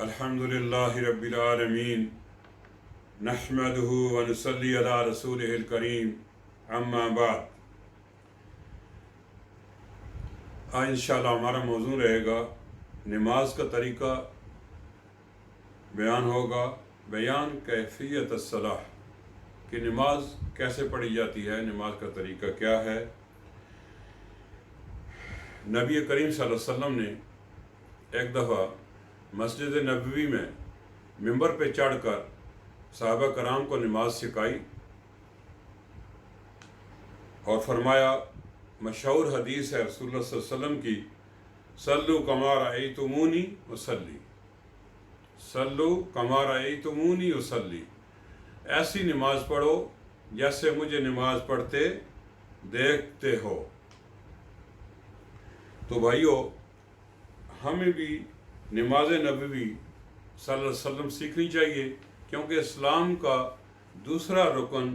अल्हम्दुलिल्लाहि रब्बिल आलमीन नहमदुहु व नुसल्ली अला रसूलिहिल करीम अम्मा बाद। आज इंशाअल्लाह हमारा मौजू रहेगा नमाज का तरीका बयान होगा। बयान कैफियत अस्सलाह कि नमाज कैसे पढ़ी जाती है, नमाज का तरीका क्या है। नबी करीम सल्लल्लाहु अलैहि वसल्लम ने एक दफ़ा मस्जिद नबवी में मिंबर पे चढ़कर सहाबा कराम को नमाज सिखाई और फरमाया, मशहूर हदीस है रसूलुल्लाह सल्लल्लाहु अलैहि वसल्लम की, सल्लु कमा रअयतुमूनी उसल्ली, सल्लु कमा रअयतुमूनी उसल्ली, ऐसी नमाज पढ़ो जैसे मुझे नमाज पढ़ते देखते हो। तो भाइयों, हमें भी नमाज नबवी सल्लल्लाहु अलैहि वसल्लम सीखनी चाहिए, क्योंकि इस्लाम का दूसरा रुकन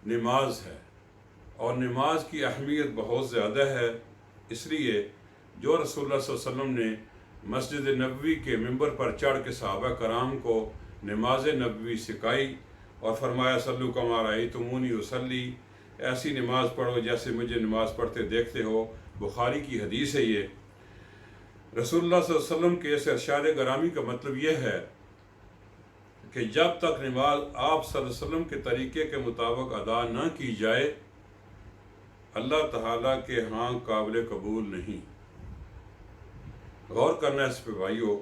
नमाज है और नमाज की अहमियत बहुत ज़्यादा है। इसलिए जो रसूलुल्लाह सल्लल्लाहु अलैहि वसल्लम ने मस्जिद नबवी के मिंबर पर चढ़ के सहाबा कराम को नमाज नबवी सिखाई और फरमाया, सल्लु कमा रअयतुमूनी उसल्ली, ऐसी नमाज पढ़ो जैसे मुझे नमाज पढ़ते देखते हो। बुखारी की हदीस है ये। रसूलुल्लाह सल्लल्लाहु अलैहि वसल्लम के इस इरशाद गरामी का मतलब यह है कि जब तक नमाज आप सल्लल्लाहु अलैहि वसल्लम के तरीके के मुताबिक अदा न की जाए, अल्लाह ताला के यहाँ काबिल कबूल नहीं। गौर करना इस पे भाइयों।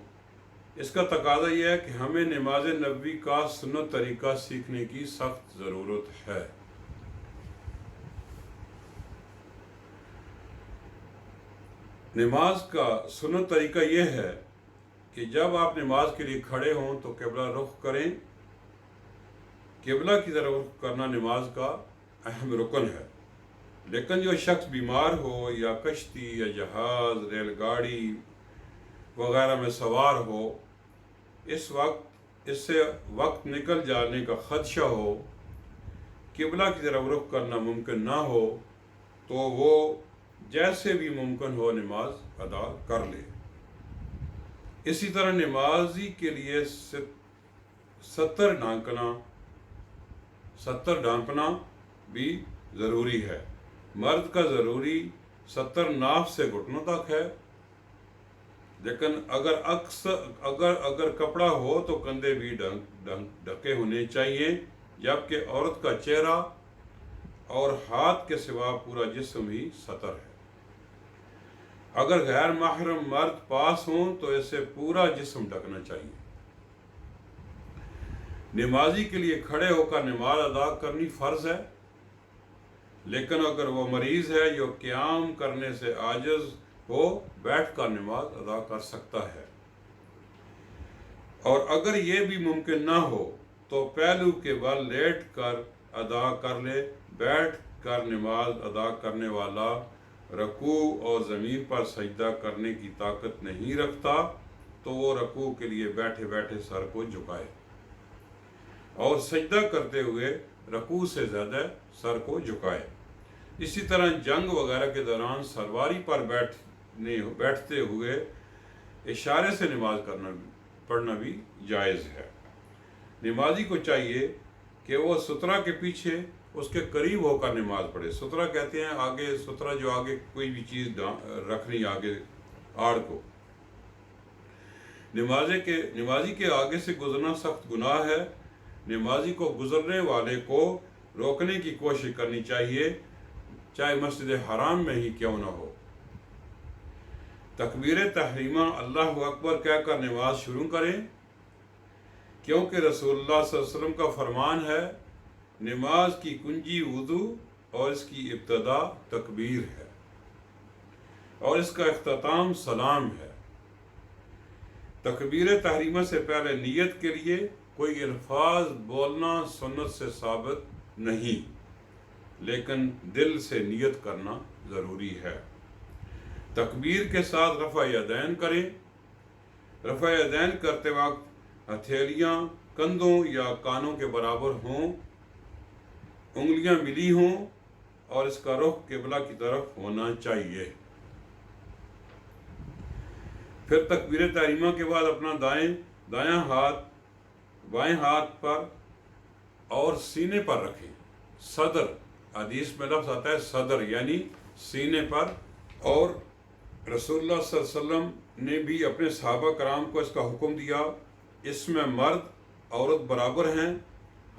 इसका तकाजा यह है कि हमें नमाज नबवी का सुन्नत तरीका सीखने की सख्त ज़रूरत है। नमाज का सुन्नत तरीका यह है कि जब आप नमाज के लिए खड़े हों तो क़िबला रुख करें। क़िबला की तरफ रुख करना नमाज का अहम रुकन है। लेकिन जो शख्स बीमार हो या कश्ती या जहाज़, रेलगाड़ी वगैरह में सवार हो, इस वक्त इससे वक्त निकल जाने का ख़दशा हो, क़िबला की तरफ रुख करना मुमकिन ना हो, तो वो जैसे भी मुमकिन हो नमाज अदा कर ले। इसी तरह नमाजी के लिए 70 ढांकना भी ज़रूरी है। मर्द का ज़रूरी 70 नाफ से घुटनों तक है, लेकिन अगर कपड़ा हो तो कंधे भी ढके होने चाहिए, जबकि औरत का चेहरा और हाथ के सिवा पूरा जिस्म ही सतर है। अगर गैर महरम मर्द पास हों तो इसे पूरा जिस्म ढकना चाहिए। नमाजी के लिए खड़े होकर नमाज अदा करनी फ़र्ज है, लेकिन अगर वो मरीज़ है जो क़याम करने से आजिज़ हो, बैठ कर नमाज अदा कर सकता है। और अगर ये भी मुमकिन ना हो तो पहलू के बल लेट कर अदा कर ले। बैठ कर नमाज अदा करने वाला रकू और ज़मीन पर सजदा करने की ताकत नहीं रखता, तो वो रकू के लिए बैठे बैठे सर को झुकाए और सजदा करते हुए रकू से ज़्यादा सर को झुकाए। इसी तरह जंग वगैरह के दौरान सवारी पर बैठते हुए इशारे से नमाज पढ़ना भी जायज़ है। नमाजी को चाहिए कि वो सुतरा के पीछे उसके करीब होकर नमाज पढ़े। सुतरा कहते हैं आगे, सुतरा जो आगे कोई भी चीज़ रखनी आगे आड़ को। नमाजी के आगे से गुजरना सख्त गुनाह है। नमाजी को गुजरने वाले को रोकने की कोशिश करनी चाहिए, चाहे मस्जिद हराम में ही क्यों ना हो। तकबीर तहरीमा अल्लाहु अकबर कहकर नमाज शुरू करें, क्योंकि रसूलुल्लाह सल्लल्लाहु अलैहि वसल्लम का फरमान है, नमाज की कुंजी वुज़ू और इसकी इब्तदा तकबीर है और इसका इख्तिताम सलाम है। तकबीर तहरीमा से पहले नियत के लिए कोई अल्फाज बोलना सुन्नत से साबित नहीं, लेकिन दिल से नियत करना ज़रूरी है। तकबीर के साथ रफ़ा यदैन करें। रफ़ा यदैन करते वक्त हथेलियाँ कंधों या कानों के बराबर हों, उंगलियां मिली हों और इसका रुख क़िबला की तरफ होना चाहिए। फिर तकबीर तहरीमा के बाद अपना दाएं दायां हाथ बाएं हाथ पर और सीने पर रखें। सदर, हदीस में लफ्ज़ आता है सदर यानी सीने पर। और रसूलुल्लाह सल्लल्लाहु अलैहि वसल्लम ने भी अपने सहाबा कराम को इसका हुक्म दिया। इसमें मर्द औरत बराबर हैं।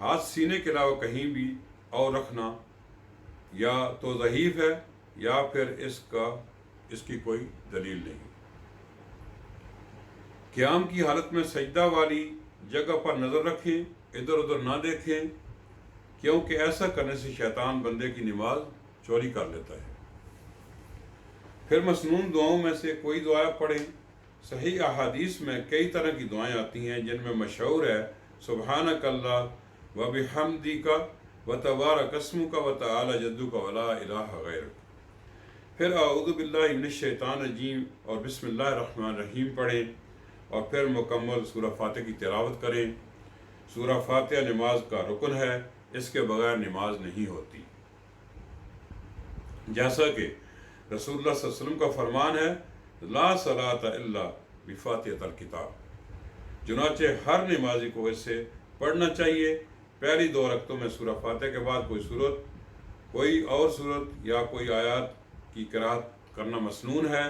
हाथ सीने के अलावा कहीं भी और रखना या तो ज़ईफ़ है या फिर इसकी कोई दलील नहीं। क़याम की हालत में सजदा वाली जगह पर नज़र रखें, इधर उधर ना देखें, क्योंकि ऐसा करने से शैतान बंदे की नमाज चोरी कर लेता है। फिर मसनून दुआओं में से कोई दुआ पढ़ें। सही अहादीस में कई तरह की दुआएं आती हैं, जिनमें मशहूर है सुब्हानक अल्लाह व बिहम्दिका व तबारक अस्मुका व तआला जद्दुका व ला इलाहा गैरुक। फिर अऊज़ु बिल्लाहि मिनश शैतानिर रजीम और बिस्मिल्लाहिर रहमानिर रहीम पढ़ें और फिर मुकम्मल सूरह फातिहा की तिलावत करें। सूरह फातिहा नमाज का रुकन है, इसके बगैर नमाज नहीं होती। जैसा कि रसूलुल्लाह सल्लल्लाहु अलैहि वसल्लम का फरमान है, ला सलाता इल्ला बिफातिहतिल किताब। चुनांचे हर नमाजी को इससे पढ़ना चाहिए। पहली 2 रकतों में सूरह फातिहा के बाद कोई सूरत, कोई और सूरत या कोई आयत की क़िराअत करना मसनून है।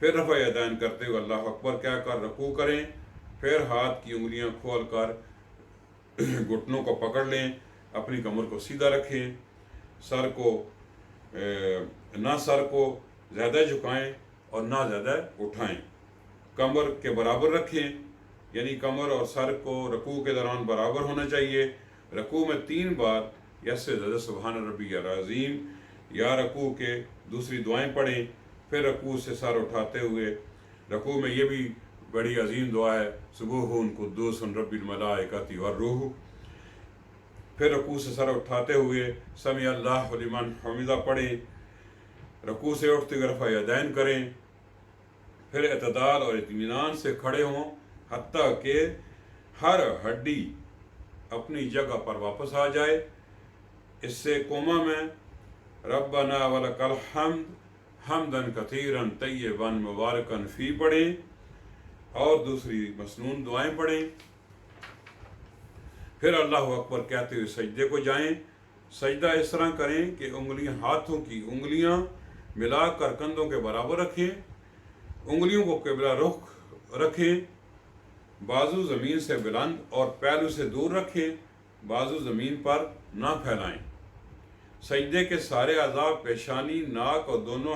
फिर रफ़ा यदैन करते हुए अल्लाह अकबर कहकर रुकू करें। फिर हाथ की उंगलियां खोल कर घुटनों को पकड़ लें, अपनी कमर को सीधा रखें, सर को ज़्यादा झुकाएं और ना ज़्यादा उठाएं, कमर के बराबर रखें, यानी कमर और सर को रुकू के दौरान बराबर होना चाहिए। रुकू में 3 बार या से ज़्यादा सुभान रब्बियल अज़ीम या रुकू के दूसरी दुआएं पढ़ें। फिर रुकू से सर उठाते हुए, रुकू में ये भी बड़ी अजीम दुआ है, सुबूहुन कुद्दूसुन रब्बिल मलाइकति वर्रूह। फिर रुकू से सर उठाते हुए समी अल्लाहु लिमन हमिदा पढ़ें। रुकू से उठते हुए रफ़ा यदैन करें। फिर इत्मीनान और इत्मीनान से खड़े हों, हत्ता कि हर हड्डी अपनी जगह पर वापस आ जाए। इससे कोमा में रब्बना वलकल हम्द हमदन कसीरन तय्यबन मुबारकन फ़ी पढ़ें और दूसरी मसनून दुआएं पढ़ें। फिर अल्लाहु अकबर कहते हुए सजदे को जाएं। सजदा इस तरह करें कि हाथों की उंगलियां मिलाकर कंधों के बराबर रखें, उंगलियों को क़िबला रुख रखें, बाजू ज़मीन से बुलंद और पहलू से दूर रखें, बाजू ज़मीन पर ना फैलाएं। सजदे के सारे अज़ा पेशानी, नाक और दोनों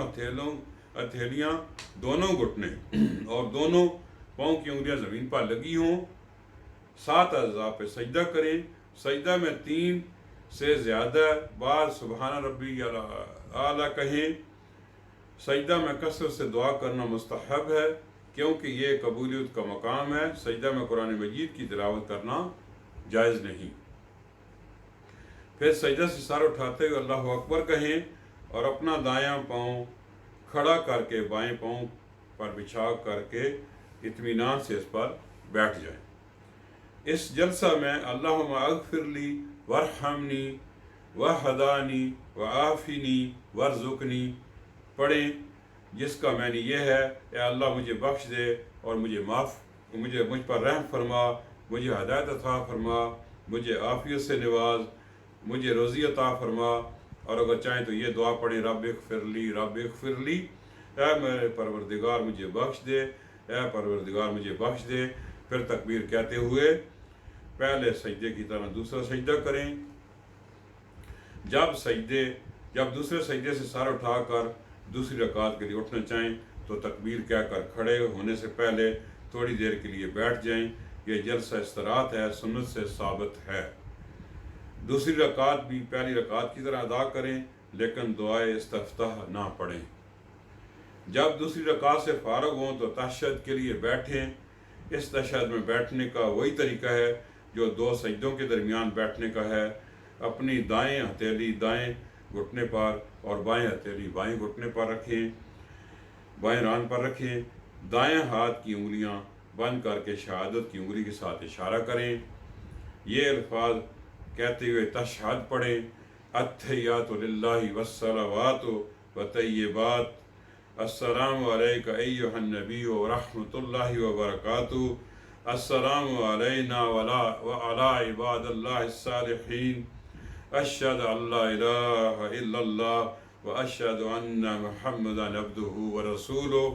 हथेलियाँ, दोनों घुटने और दोनों पाँव की उंगलियाँ ज़मीन पर लगी हों। 7 अज़ा पे सजदा करें। सजदा में 3 से ज़्यादा बार सुबहान रब्बियल आला कहें। सजदा में कसरत से दुआ करना मुस्तहब है, क्योंकि ये कबूलियत का मकाम है। सजदा में कुरान मजीद की तिलावत करना जायज़ नहीं। फिर सजदा से सर उठाते हुए अल्लाहु अकबर कहें और अपना दायां पाँव खड़ा करके बाएं पाँव पर बिछा करके इत्मीनान से इस पर बैठ जाएं। इस जलसा में अल्लाहुम्मा अग़फ़िरली वरहमनी वहदानी वआफ़िनी वरज़ुक़नी पढ़ें, जिसका मैंने ये है, ए अल्लाह मुझे बख्श दे और मुझ पर रहम फरमा, मुझे हदायत अता फरमा, मुझे आफ़ियत से नवाज, मुझे रोज़ी अता फरमा। और अगर चाहें तो ये दुआ पढ़ें, रब इग़फ़िरली, ऐ मेरे परवरदिगार मुझे बख्श दे, ऐ परवरदिगार मुझे बख्श दे। फिर तकबीर कहते हुए पहले सजदे की तरह दूसरा सजदा करें। जब दूसरे सजदे से सर उठाकर दूसरी रकात के लिए उठना चाहें तो तकबीर कहकर खड़े होने से पहले थोड़ी देर के लिए बैठ जाएं। यह जलसा इस्तराहत है, सुन्नत से साबित है। दूसरी रकात भी पहली रकात की तरह अदा करें, लेकिन दुआए इस्तिफ्ताह ना पढ़ें। जब दूसरी रकात से फारग हों तो तशहद के लिए बैठें। इस तशहद में बैठने का वही तरीका है जो 2 सजदों के दरमियान बैठने का है। अपनी दाएं हथेली दाएं घुटने पर और बाएं हथेली बाएं घुटने पर रखें, बाएं रान पर रखें। दाएं हाथ की उंगलियां बंद करके शहादत की उंगली के साथ इशारा करें। ये अल्फाज कहते हुए तशहद पढ़ें, अत्तहियातु लिल्लाहि वस्सलावातु वतय्यिबात, अस्सलामु अलैका अय्युहन नबी व रहमतुल्लाहि व बरकातुहू السلام علینا وعلی عباد اللہ الصالحین اشہد ان لا الہ الا اللہ واشہد ان محمدا عبدہ ورسولہ۔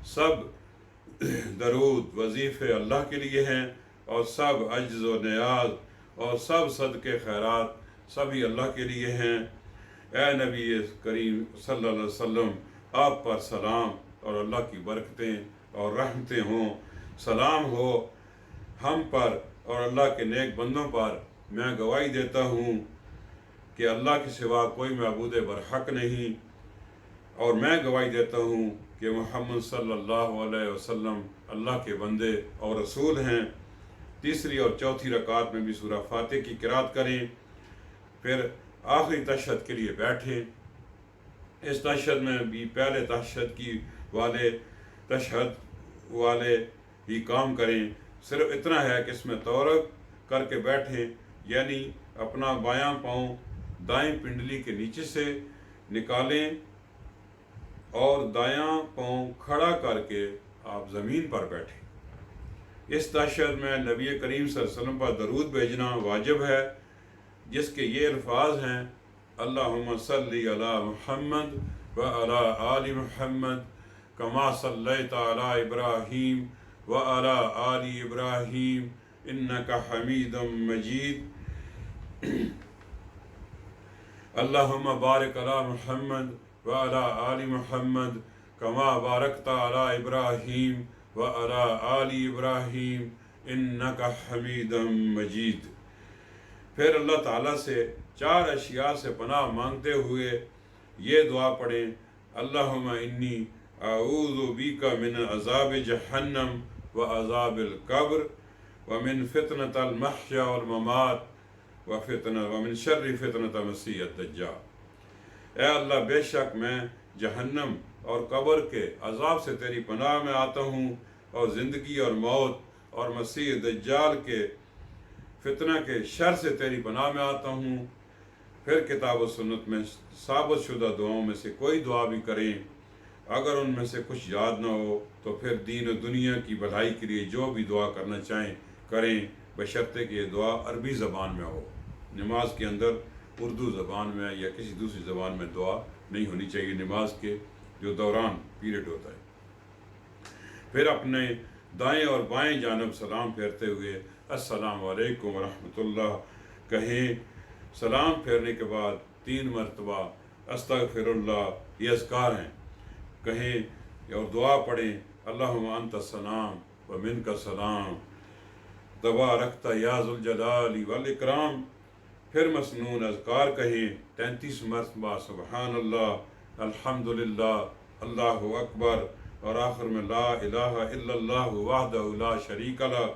سب درود وظیفے اللہ کے لیے ہیں، اور سب عجز و نیاز اور سب صدقے خیرات سبھی اللہ کے لیے ہیں۔ اے نبی کریم صلی اللہ علیہ وسلم، آپ پر سلام اور اللہ کی برکتیں اور رحمتیں ہوں، سلام ہو ہم پر اور اللہ کے نیک بندوں پر۔ میں گواہی دیتا ہوں کہ اللہ کے سوا کوئی معبود برحق نہیں، اور میں گواہی دیتا ہوں کہ محمد صلی اللہ علیہ وسلم اللہ کے بندے اور رسول ہیں۔ تیسری اور چوتھی رکعت میں بھی سورہ فاتح کی قرات کریں، پھر آخری تشہد کے لیے بیٹھیں۔ اس تشہد میں بھی پہلے تشہد والے ہی کام کریں، صرف اتنا ہے کہ اس میں تورک کر کے بیٹھیں، یعنی اپنا بایاں پاؤں دائیں پنڈلی کے نیچے سے نکالیں اور دایاں پاؤں کھڑا کر کے آپ زمین پر بیٹھیں۔ اس تشہد میں نبی کریم صلی اللہ علیہ وسلم پر درود بھیجنا واجب ہے، جس کے یہ الفاظ ہیں: اللہم صلی علی محمد وعلی آل محمد کما صلیت علی ابراہیم وعلی آل ابراہیم انک حمید مجید۔ اللہم بارک علی محمد وعلی آل محمد کما بارکت علی ابراہیم وعلی آل ابراہیم انک حمید مجید۔ پھر اللہ تعالیٰ سے 4 اشیاء سے پناہ مانگتے ہوئے یہ دعا پڑھیں: اللہم انی اعوذ بک من عذاب جہنم وعذاب القبر ومن فتنة المحیا والممات ومن شر فتنة المسیح الدجال۔ اے اللہ، بے شک میں جہنم اور قبر کے عذاب سے تیری پناہ میں آتا ہوں، اور زندگی اور موت اور مسیح دجال کے فتنہ کے شر سے تیری پناہ میں آتا ہوں۔ پھر کتاب و سنت میں ثابت شدہ دعاؤں میں سے کوئی دعا بھی کریں، اگر ان میں سے کچھ یاد نہ ہو تو پھر دین و دنیا کی بھلائی کے لیے جو بھی دعا کرنا چاہیں کریں، بشرطے کہ یہ دعا عربی زبان میں ہو۔ نماز کے اندر اردو زبان میں یا کسی دوسری زبان میں دعا نہیں ہونی چاہیے، نماز کے جو دوران پیریڈ ہوتا ہے۔ پھر اپنے دائیں اور بائیں جانب سلام پھیرتے ہوئے السلام علیکم ورحمۃ اللہ کہیں۔ سلام پھیرنے کے بعد 3 مرتبہ استغفر اللہ، یہ اذکار ہیں، کہیں اور دعا پڑھیں: اللہم انت السلام و منک السلام تبارکت یا ذو الجلال والاکرام۔ پھر مسنون اذکار کہیں 33 مرتبہ سبحان اللہ، الحمدللہ، اللہ اکبر، اور آخر میں لا الہ الا اللہ وحدہ لا شریک لہ،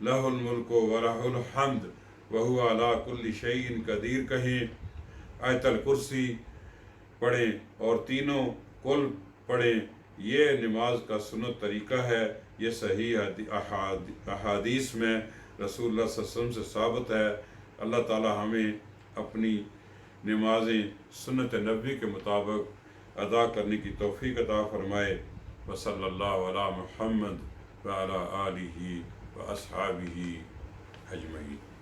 لہ الملک و لہ الحمد وہو علی کل شیء قدیر کہیں۔ آیت الکرسی پڑھیں اور تینوں کل پڑھیں۔ یہ نماز کا سنت طریقہ ہے، یہ صحیح احادیث میں رسول اللہ صلی اللہ علیہ وسلم سے ثابت ہے۔ اللہ تعالی ہمیں اپنی نمازیں سنت نبوی کے مطابق ادا کرنے کی توفیق عطا فرمائے۔ وصلی اللہ علی محمد وعلی آلہ واصحابہ اجمعین۔